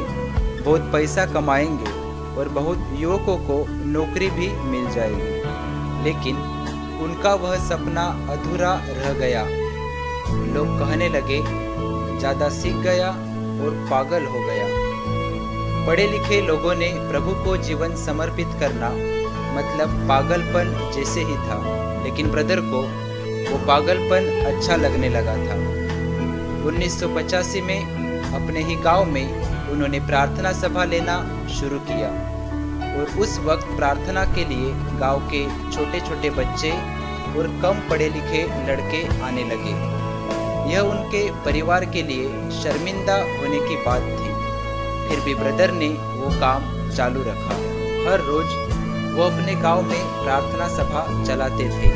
बहुत पैसा कमाएंगे और बहुत युवकों को नौकरी भी मिल जाएगी। लेकिन उनका वह सपना अधूरा रह गया। लोग कहने लगे ज़्यादा सीख गया और पागल हो गया। पढ़े लिखे लोगों ने प्रभु को जीवन समर्पित करना मतलब पागलपन जैसे ही था, लेकिन ब्रदर को वो पागलपन अच्छा लगने लगा था। 1985 में अपने ही गांव में उन्होंने प्रार्थना सभा लेना शुरू किया और उस वक्त प्रार्थना के लिए गांव के छोटे छोटे बच्चे और कम पढ़े लिखे लड़के आने लगे। यह उनके परिवार के लिए शर्मिंदा होने की बात थी। फिर भी ब्रदर ने वो काम चालू रखा। हर रोज वो अपने गांव में प्रार्थना सभा चलाते थे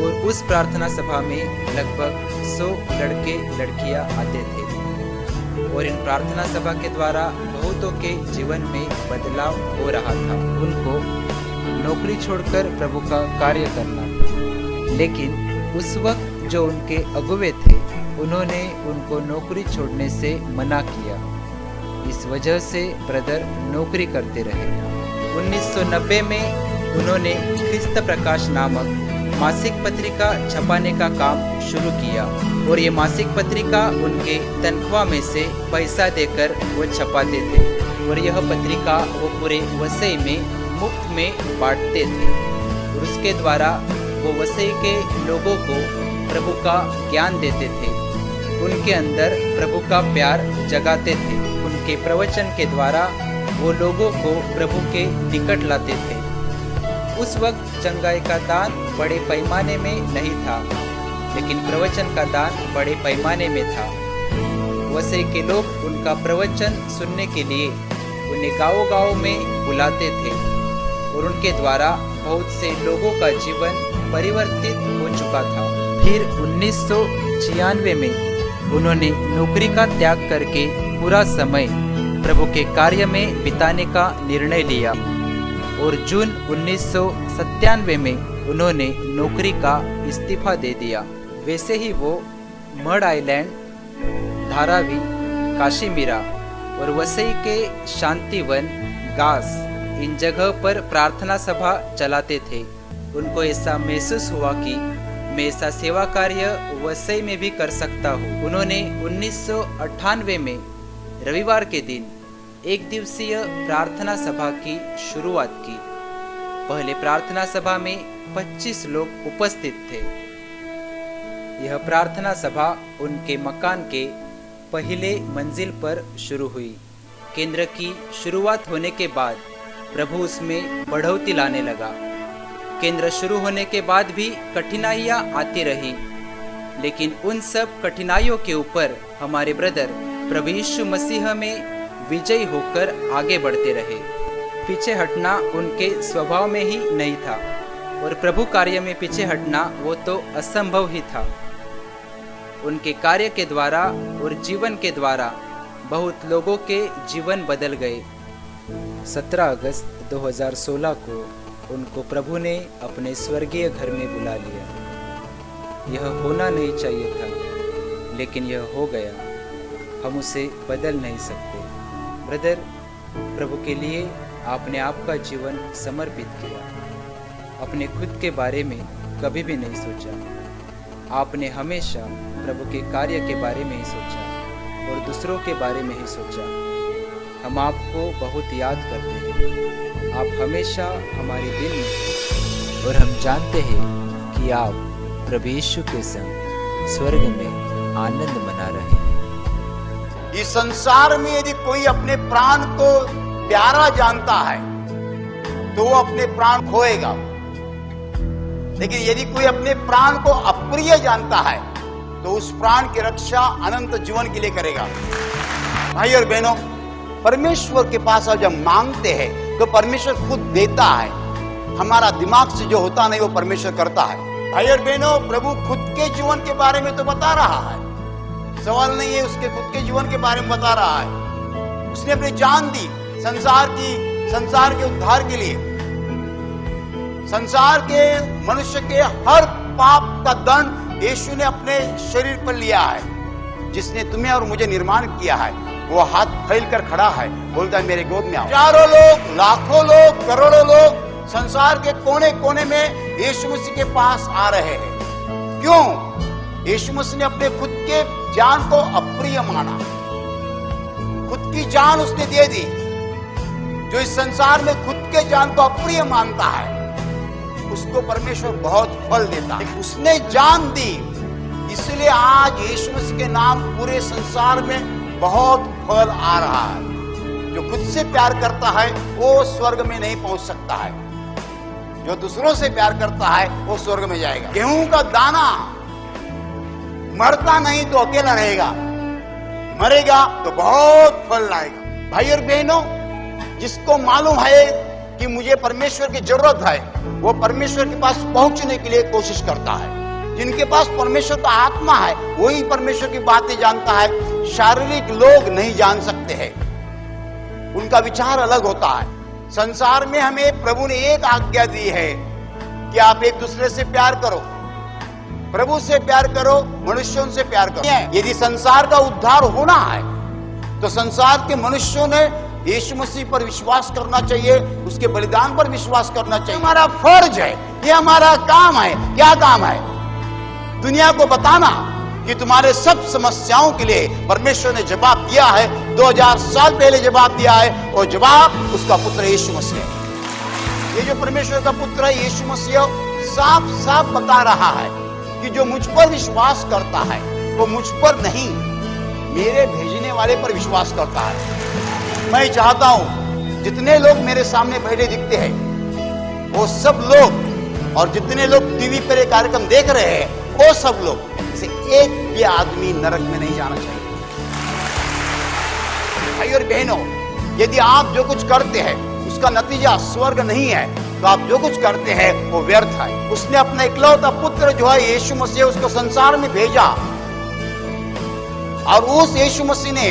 और उस प्रार्थना सभा में लगभग 100 लड़के लड़कियां आते थे और इन प्रार्थना सभा के द्वारा बहुतों के जीवन में बदलाव हो रहा था। उनको नौकरी छोड़कर प्रभु का कार्य करना था, लेकिन उस वक्त जो उनके अगुवे थे उन्होंने उनको नौकरी छोड़ने से मना किया। इस वजह से ब्रदर नौकरी करते रहे। 1990 में उन्होंने ख्रिस्त प्रकाश नामक मासिक पत्रिका छपाने का काम शुरू किया और ये मासिक पत्रिका उनके तनख्वाह में से पैसा देकर वो छपाते थे और यह पत्रिका वो पूरे वसई में मुफ्त में बांटते थे और उसके द्वारा वो वसई के लोगों को प्रभु का ज्ञान देते थे। उनके अंदर प्रभु का प्यार जगाते थे। उनके प्रवचन के द्वारा वो लोगों को प्रभु के निकट लाते थे। उस वक्त चंगाई का दान बड़े पैमाने में नहीं था, लेकिन प्रवचन का दान बड़े पैमाने में था। वसई के लोग उनका प्रवचन सुनने के लिए उन्हें गाँव-गाँव में बुलाते थे और उनके द्वारा बहुत से लोगों का जीवन परिवर्तित हो चुका था। फिर 1996 में उन्होंने नौकरी का त्याग करके पूरा समय प्रभु के कार्य में बिताने का निर्णय लिया और जून 1997 में उन्होंने नौकरी का इस्तीफा दे दिया। वैसे ही वो मड आइलैंड, धारावी, काशीमीरा और वसई के शांतिवन, गास इन जगह पर प्रार्थना सभा चलाते थे। उनको ऐसा महसूस हुआ कि मैं ऐसा सेवा कार्य वसई में भी कर सकता हूँ। उन्होंने 1998 में रविवार के दिन एक दिवसीय प्रार्थना सभा की शुरुआत की। पहले प्रार्थना सभा में 25 लोग उपस्थित थे। यह प्रार्थना सभा उनके मकान के पहले मंजिल पर शुरू हुई। केंद्र की शुरुआत होने के बाद प्रभु उसमें बढ़ोतरी लाने लगा। केंद्र शुरू होने के बाद भी कठिनाइयाँ आती रही, लेकिन उन सब कठिनाइयों के ऊपर हमारे ब्रदर प्रभु यीशु मसीह में विजयी होकर आगे बढ़ते रहे। पीछे हटना उनके स्वभाव में ही नहीं था और प्रभु कार्य में पीछे हटना वो तो असंभव ही था। उनके कार्य के द्वारा और जीवन के द्वारा बहुत लोगों के जीवन बदल गए। 17 अगस्त 2016 को उनको प्रभु ने अपने स्वर्गीय घर में बुला लिया। यह होना नहीं चाहिए था, लेकिन यह हो गया। हम उसे बदल नहीं सकते। ब्रदर, प्रभु के लिए आपने आपका जीवन समर्पित किया। अपने खुद के बारे में कभी भी नहीं सोचा। आपने हमेशा प्रभु के कार्य के बारे में ही सोचा और दूसरों के बारे में ही सोचा। हम आपको बहुत याद करते हैं। आप हमेशा हमारे दिल में हैं और हम जानते हैं कि आप प्रभु यीशु के संग स्वर्ग में आनंद मना रहे हैं। इस संसार में यदि कोई अपने प्राण को प्यारा जानता है तो वो अपने प्राण खोएगा, लेकिन यदि कोई अपने प्राण को अप्रिय जानता है तो उस प्राण की रक्षा अनंत जीवन के लिए करेगा। भाई और बहनों, परमेश्वर के पास जब मांगते हैं तो परमेश्वर खुद देता है। हमारा दिमाग से जो होता नहीं वो परमेश्वर करता है। भाई और बहनों, प्रभु खुद के जीवन के बारे में तो बता रहा है, सवाल नहीं है, उसके खुद के जीवन के बारे में बता रहा है। उसने अपनी जान दी संसार के उद्धार के लिए। संसार के मनुष्य के हर पाप का दंड यीशु ने अपने शरीर पर लिया है। जिसने तुम्हें और मुझे निर्माण किया है वो हाथ फैल कर खड़ा है, बोलता है मेरे गोद में आओ। हजारों लोग, लाखों लोग, करोड़ों लोग संसार के कोने कोने में यीशु मसीह के पास आ रहे हैं। क्यों? यीशु मसीह ने अपने खुद के जान को अप्रिय माना। खुद की जान उसने दे दी। जो इस संसार में खुद के जान को अप्रिय मानता है उसको परमेश्वर बहुत फल देता है। उसने जान दी, इसलिए आज यीशु मसीह के नाम पूरे संसार में बहुत फल आ रहा है। जो खुद से प्यार करता है वो स्वर्ग में नहीं पहुंच सकता है, जो दूसरों से प्यार करता है वो स्वर्ग में जाएगा। गेहूं का दाना मरता नहीं तो अकेला रहेगा, मरेगा तो बहुत फल लाएगा। भाई और बहनों, जिसको मालूम है कि मुझे परमेश्वर की जरूरत है वो परमेश्वर के पास पहुंचने के लिए कोशिश करता है। जिनके पास परमेश्वर का आत्मा है वही परमेश्वर की बातें जानता है। शारीरिक लोग नहीं जान सकते हैं, उनका विचार अलग होता है। संसार में हमें प्रभु ने एक आज्ञा दी है कि आप एक दूसरे से प्यार करो, प्रभु से प्यार करो, मनुष्यों से प्यार करो। यदि संसार का उद्धार होना है तो संसार के मनुष्यों ने यीशु मसीह पर विश्वास करना चाहिए, उसके बलिदान पर विश्वास करना चाहिए। हमारा फर्ज है, ये हमारा काम है। क्या काम है? दुनिया को बताना कि तुम्हारे सब समस्याओं के लिए परमेश्वर ने जवाब दिया है। 2000 साल पहले जवाब दिया है और जवाब उसका पुत्र यीशु मसीह है। ये जो परमेश्वर का पुत्र है यीशु मसीह साफ साफ बता रहा है कि जो मुझ पर विश्वास करता है वो मुझ पर नहीं, मेरे भेजने वाले पर विश्वास करता है। मैं चाहता हूं जितने लोग मेरे सामने बैठे दिखते हैं वो सब लोग, और जितने लोग टीवी पर ये कार्यक्रम देख रहे हैं वो सब लोग, इसे एक भी आदमी नरक में नहीं जाना चाहिए। भाई और बहनों, यदि आप जो कुछ करते हैं उसका नतीजा स्वर्ग नहीं है तो आप जो कुछ करते हैं वो व्यर्थ है। उसने अपना इकलौता पुत्र जो है यीशु मसीह उसको संसार में भेजा और उस यीशु मसीह ने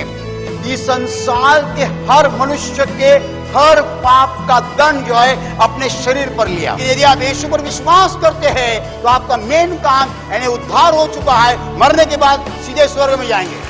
इस संसार के हर मनुष्य के हर पाप का दंड जो है अपने शरीर पर लिया। यदि आप यीशु पर विश्वास करते हैं तो आपका मेन काम यानी उद्धार हो चुका है। मरने के बाद सीधे स्वर्ग में जाएंगे।